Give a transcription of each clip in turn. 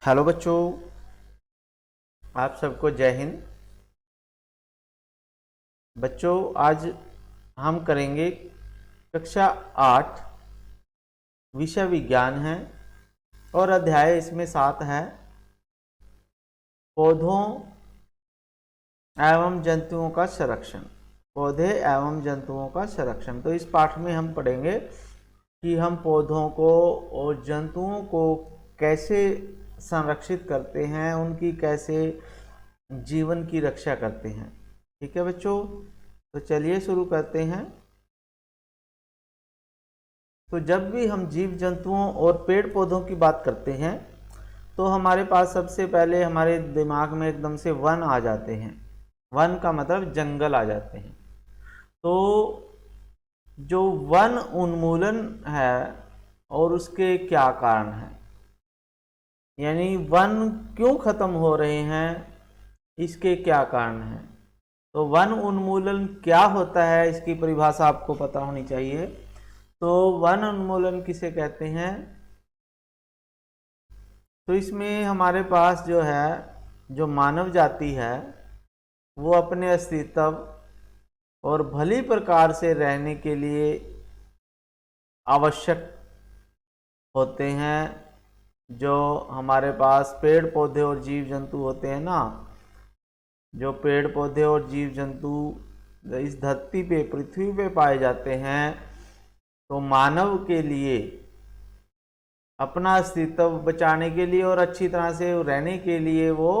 Hello बच्चों, आप सबको जय हिंद। बच्चों, आज हम करेंगे कक्षा 8, विषय विज्ञान है और अध्याय इसमें 7 है, पौधों एवं जंतुओं का संरक्षण। पौधे एवं जंतुओं का संरक्षण। तो इस पाठ में हम पढ़ेंगे कि हम पौधों को और जंतुओं को कैसे संरक्षित करते हैं, उनकी कैसे जीवन की रक्षा करते हैं। ठीक है बच्चों, तो चलिए शुरू करते हैं। तो जब भी हम जीव जंतुओं और पेड़ पौधों की बात करते हैं तो हमारे पास सबसे पहले हमारे दिमाग में एकदम से वन आ जाते हैं। वन का मतलब जंगल आ जाते हैं। तो जो वन उन्मूलन है और उसके क्या कारण हैं, यानी वन क्यों खत्म हो रहे हैं, इसके क्या कारण हैं। तो वन उन्मूलन क्या होता है, इसकी परिभाषा आपको पता होनी चाहिए। तो वन उन्मूलन किसे कहते हैं? तो इसमें हमारे पास जो है, जो मानव जाति है, वो अपने अस्तित्व और भली प्रकार से रहने के लिए आवश्यक होते हैं। जो हमारे पास पेड़ पौधे और जीव जंतु होते हैं ना, जो पेड़ पौधे और जीव जंतु इस धरती पे, पृथ्वी पे पाए जाते हैं, तो मानव के लिए अपना अस्तित्व बचाने के लिए और अच्छी तरह से रहने के लिए वो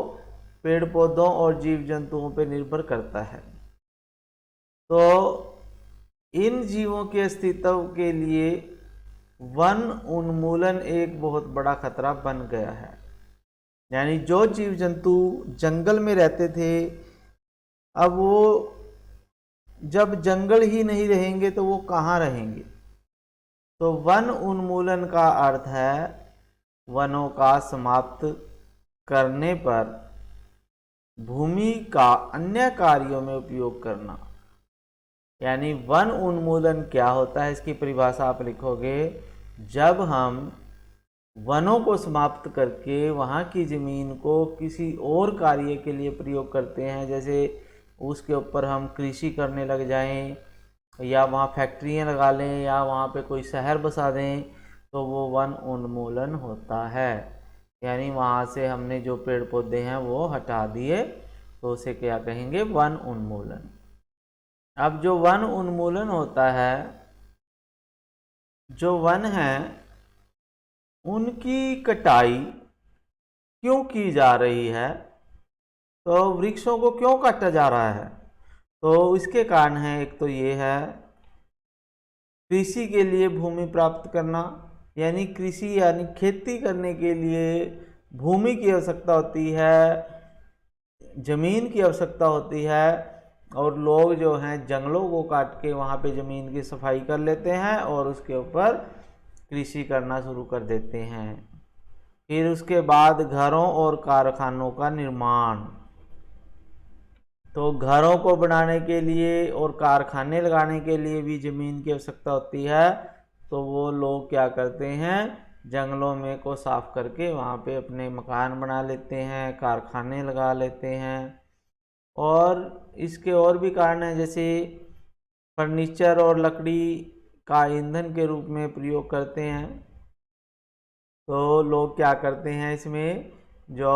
पेड़ पौधों और जीव जंतुओं पर निर्भर करता है। तो इन जीवों के अस्तित्व के लिए वन उन्मूलन एक बहुत बड़ा खतरा बन गया है। यानी जो जीव जंतु जंगल में रहते थे, अब वो जब जंगल ही नहीं रहेंगे तो वो कहाँ रहेंगे। तो वन उन्मूलन का अर्थ है वनों का समाप्त करने पर भूमि का अन्य कार्यों में उपयोग करना। यानी वन उन्मूलन क्या होता है, इसकी परिभाषा आप लिखोगे, जब हम वनों को समाप्त करके वहाँ की ज़मीन को किसी और कार्य के लिए प्रयोग करते हैं, जैसे उसके ऊपर हम कृषि करने लग जाएं, या वहाँ फैक्ट्रियाँ लगा लें, या वहाँ पे कोई शहर बसा दें, तो वो वन उन्मूलन होता है। यानी वहाँ से हमने जो पेड़ पौधे हैं वो हटा दिए, तो उसे क्या कहेंगे? वन उन्मूलन। अब जो वन उन्मूलन होता है, जो वन है उनकी कटाई क्यों की जा रही है, तो वृक्षों को क्यों काटा जा रहा है, तो इसके कारण है, एक तो ये है कृषि के लिए भूमि प्राप्त करना। यानी कृषि यानी खेती करने के लिए भूमि की आवश्यकता होती है, ज़मीन की आवश्यकता होती है, और लोग जो हैं जंगलों को काट के वहाँ पे ज़मीन की सफाई कर लेते हैं और उसके ऊपर कृषि करना शुरू कर देते हैं। फिर उसके बाद घरों और कारखानों का निर्माण। तो घरों को बनाने के लिए और कारखाने लगाने के लिए भी ज़मीन की आवश्यकता होती है। तो वो लोग क्या करते हैं, जंगलों में को साफ करके वहाँ पे अपने मकान बना लेते हैं, कारखाने लगा लेते हैं। और इसके और भी कारण हैं, जैसे फर्नीचर और लकड़ी का ईंधन के रूप में प्रयोग करते हैं। तो लोग क्या करते हैं, इसमें जो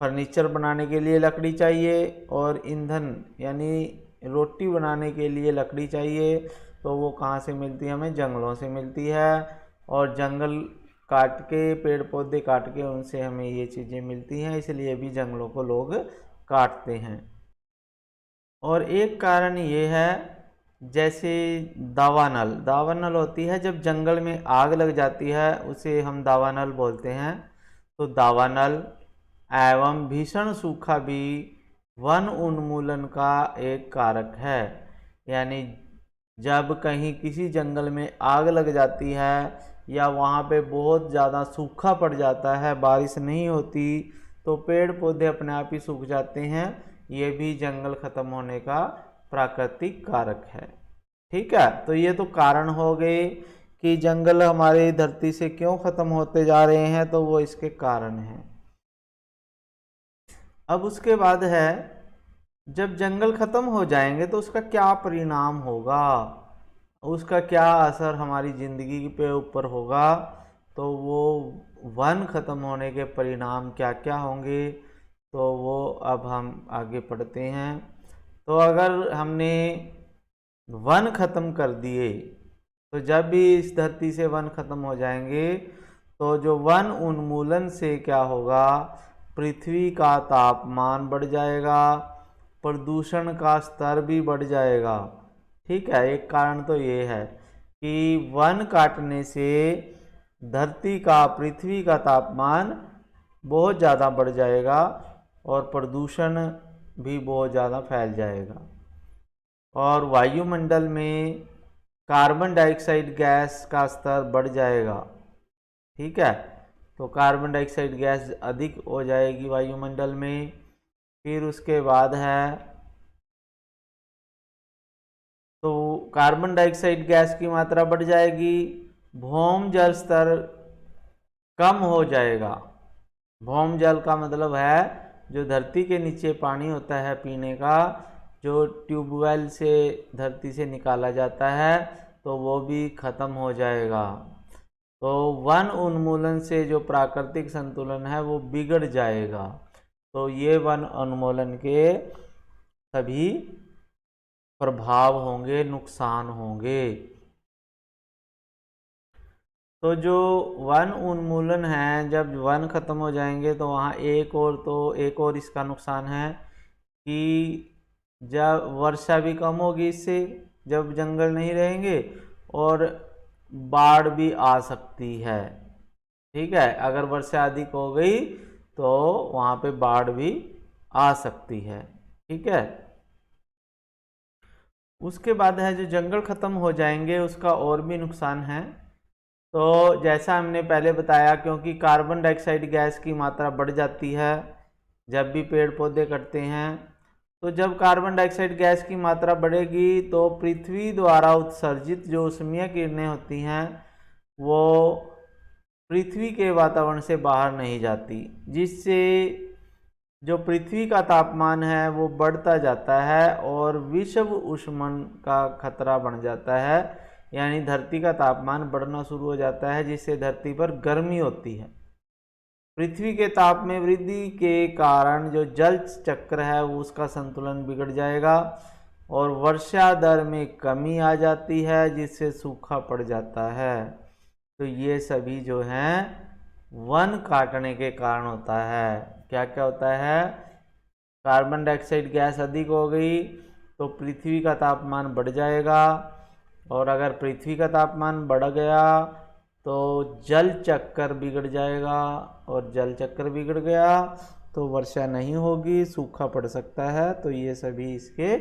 फर्नीचर बनाने के लिए लकड़ी चाहिए और ईंधन यानी रोटी बनाने के लिए लकड़ी चाहिए, तो वो कहाँ से मिलती है? हमें जंगलों से मिलती है। और जंगल काट के, पेड़ पौधे काट के उनसे हमें ये चीज़ें मिलती हैं, इसलिए भी जंगलों को लोग काटते हैं। और एक कारण ये है, जैसे दावानल। दावानल होती है जब जंगल में आग लग जाती है, उसे हम दावानल बोलते हैं। तो दावानल एवं भीषण सूखा भी वन उन्मूलन का एक कारक है। यानी जब कहीं किसी जंगल में आग लग जाती है या वहाँ पे बहुत ज़्यादा सूखा पड़ जाता है, बारिश नहीं होती, तो पेड़ पौधे अपने आप ही सूख जाते हैं। ये भी जंगल खत्म होने का प्राकृतिक कारक है। ठीक है, तो ये तो कारण हो गए कि जंगल हमारी धरती से क्यों खत्म होते जा रहे हैं, तो वो इसके कारण हैं। अब उसके बाद है, जब जंगल खत्म हो जाएंगे तो उसका क्या परिणाम होगा, उसका क्या असर हमारी ज़िंदगी पे ऊपर होगा, तो वो वन खत्म होने के परिणाम क्या क्या होंगे, तो वो अब हम आगे पढ़ते हैं। तो अगर हमने वन खत्म कर दिए, तो जब भी इस धरती से वन खत्म हो जाएंगे तो जो वन उन्मूलन से क्या होगा, पृथ्वी का तापमान बढ़ जाएगा, प्रदूषण का स्तर भी बढ़ जाएगा। ठीक है, एक कारण तो ये है कि वन काटने से धरती का, पृथ्वी का तापमान बहुत ज़्यादा बढ़ जाएगा और प्रदूषण भी बहुत ज़्यादा फैल जाएगा और वायुमंडल में कार्बन डाइऑक्साइड गैस का स्तर बढ़ जाएगा। ठीक है, तो कार्बन डाइऑक्साइड गैस अधिक हो जाएगी वायुमंडल में। फिर उसके बाद है, तो कार्बन डाइऑक्साइड गैस की मात्रा बढ़ जाएगी, भौम जल स्तर कम हो जाएगा। भौम जल का मतलब है जो धरती के नीचे पानी होता है पीने का, जो ट्यूबवेल से धरती से निकाला जाता है, तो वो भी खत्म हो जाएगा। तो वन उन्मूलन से जो प्राकृतिक संतुलन है वो बिगड़ जाएगा। तो ये वन उन्मूलन के सभी प्रभाव होंगे, नुकसान होंगे। तो जो वन उन्मूलन है, जब वन खत्म हो जाएंगे तो वहाँ एक और इसका नुकसान है कि जब वर्षा भी कम होगी इससे, जब जंगल नहीं रहेंगे, और बाढ़ भी आ सकती है। ठीक है, अगर वर्षा अधिक हो गई तो वहाँ पे बाढ़ भी आ सकती है। ठीक है, उसके बाद है जो जंगल खत्म हो जाएंगे उसका और भी नुकसान है। तो जैसा हमने पहले बताया, क्योंकि कार्बन डाइऑक्साइड गैस की मात्रा बढ़ जाती है जब भी पेड़ पौधे कटते हैं, तो जब कार्बन डाइऑक्साइड गैस की मात्रा बढ़ेगी तो पृथ्वी द्वारा उत्सर्जित जो ऊष्मीय किरणें होती हैं वो पृथ्वी के वातावरण से बाहर नहीं जाती, जिससे जो पृथ्वी का तापमान है वो बढ़ता जाता है और विश्व ऊष्मन का खतरा बढ़ जाता है, यानी धरती का तापमान बढ़ना शुरू हो जाता है, जिससे धरती पर गर्मी होती है। पृथ्वी के ताप में वृद्धि के कारण जो जल चक्र है वो उसका संतुलन बिगड़ जाएगा और वर्षा दर में कमी आ जाती है, जिससे सूखा पड़ जाता है। तो ये सभी जो हैं वन काटने के कारण होता है। क्या क्या होता है, कार्बन डाइऑक्साइड गैस अधिक हो गई तो पृथ्वी का तापमान बढ़ जाएगा, और अगर पृथ्वी का तापमान बढ़ गया तो जल चक्र बिगड़ जाएगा, और जल चक्र बिगड़ गया तो वर्षा नहीं होगी, सूखा पड़ सकता है। तो ये सभी इसके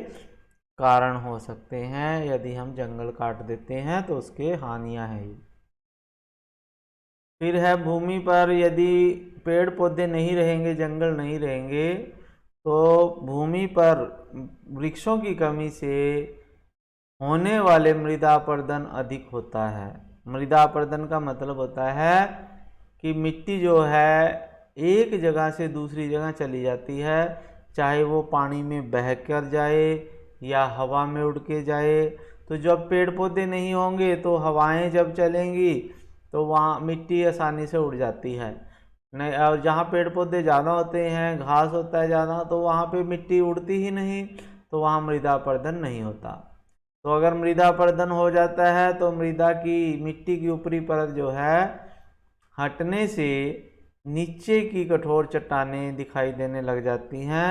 कारण हो सकते हैं। यदि हम जंगल काट देते हैं तो उसके हानियां हैं। फिर है, भूमि पर यदि पेड़ पौधे नहीं रहेंगे, जंगल नहीं रहेंगे, तो भूमि पर वृक्षों की कमी से होने वाले मृदा अपरदन अधिक होता है। मृदा अपरदन का मतलब होता है कि मिट्टी जो है एक जगह से दूसरी जगह चली जाती है, चाहे वो पानी में बह कर जाए या हवा में उड़ के जाए। तो जब पेड़ पौधे नहीं होंगे तो हवाएं जब चलेंगी तो वहाँ मिट्टी आसानी से उड़ जाती है नहीं, और जहाँ पेड़ पौधे ज़्यादा होते हैं, घास होता है ज़्यादा, तो वहाँ पे मिट्टी उड़ती ही नहीं, तो वहाँ मृदा अपरदन नहीं होता। तो अगर मृदा अपरदन हो जाता है तो मृदा की, मिट्टी की ऊपरी परत जो है हटने से नीचे की कठोर चट्टानें दिखाई देने लग जाती हैं।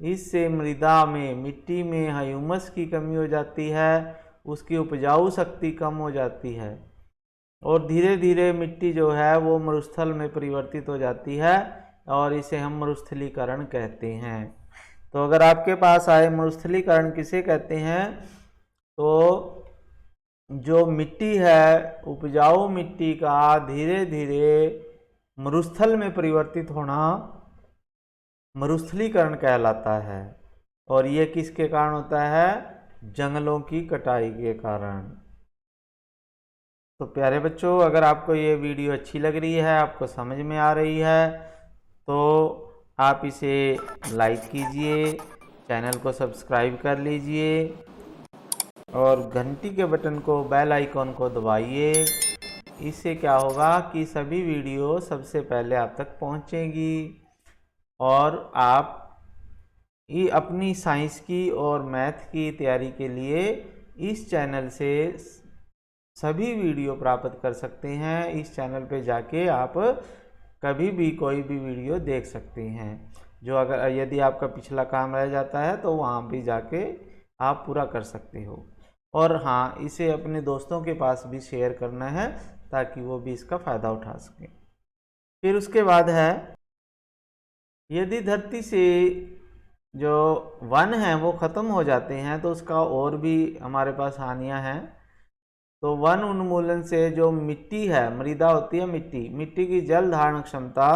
इससे मृदा में, मिट्टी में ह्यूमस की कमी हो जाती है, उसकी उपजाऊ शक्ति कम हो जाती है और धीरे धीरे मिट्टी जो है वो मरुस्थल में परिवर्तित हो जाती है, और इसे हम मरुस्थलीकरण कहते हैं। तो अगर आपके पास आए मरुस्थलीकरण किसे कहते हैं, तो जो मिट्टी है, उपजाऊ मिट्टी का धीरे धीरे मरुस्थल में परिवर्तित होना मरुस्थलीकरण कहलाता है। और ये किसके कारण होता है, जंगलों की कटाई के कारण। तो प्यारे बच्चों, अगर आपको ये वीडियो अच्छी लग रही है, आपको समझ में आ रही है, तो आप इसे लाइक कीजिए, चैनल को सब्सक्राइब कर लीजिए और घंटी के बटन को, बेल आइकॉन को दबाइए। इससे क्या होगा कि सभी वीडियो सबसे पहले आप तक पहुंचेगी और आप ये अपनी साइंस की और मैथ की तैयारी के लिए इस चैनल से सभी वीडियो प्राप्त कर सकते हैं। इस चैनल पे जाके आप कभी भी कोई भी वीडियो देख सकते हैं। जो अगर यदि आपका पिछला काम रह जाता है तो वहाँ भी जाके आप पूरा कर सकते हो। और हाँ, इसे अपने दोस्तों के पास भी शेयर करना है ताकि वो भी इसका फ़ायदा उठा सकें। फिर उसके बाद है, यदि धरती से जो वन हैं वो ख़त्म हो जाते हैं तो उसका और भी हमारे पास हानियाँ हैं। तो वन उन्मूलन से जो मिट्टी है, मृदा होती है मिट्टी की जल धारण क्षमता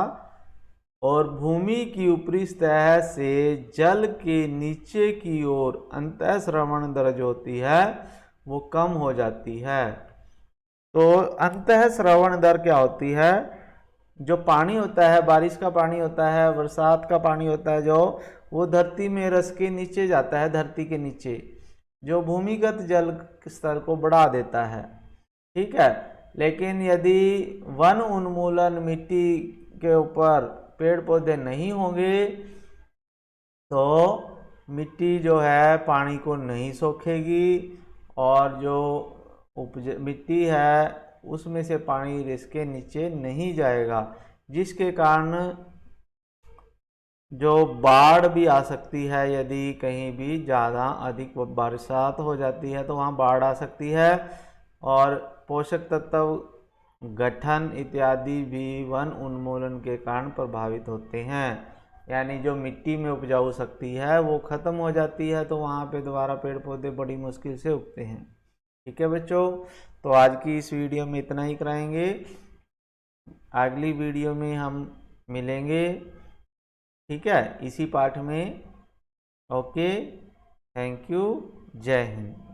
और भूमि की ऊपरी सतह से जल के नीचे की ओर अंतःस्रवण दर जो होती है वो कम हो जाती है। तो अंतःस्रवण दर क्या होती है? जो पानी होता है, बारिश का पानी होता है, बरसात का पानी होता है, जो वो धरती में रस के नीचे जाता है, धरती के नीचे, जो भूमिगत जल स्तर को बढ़ा देता है। ठीक है। लेकिन यदि वन उन्मूलन, मिट्टी के ऊपर पेड़ पौधे नहीं होंगे तो मिट्टी जो है पानी को नहीं सोखेगी और जो मिट्टी है उसमें से पानी रिस के नीचे नहीं जाएगा, जिसके कारण जो बाढ़ भी आ सकती है। यदि कहीं भी ज़्यादा अधिक बरसात हो जाती है तो वहाँ बाढ़ आ सकती है और पोषक तत्व गठन इत्यादि भी वन उन्मूलन के कारण प्रभावित होते हैं। यानी जो मिट्टी में उपजाऊ शक्ति है वो ख़त्म हो जाती है तो वहाँ पे दोबारा पेड़ पौधे बड़ी मुश्किल से उगते हैं। ठीक है बच्चों, तो आज की इस वीडियो में इतना ही कराएंगे। अगली वीडियो में हम मिलेंगे, ठीक है, इसी पाठ में। ओके, थैंक यू, जय हिंद।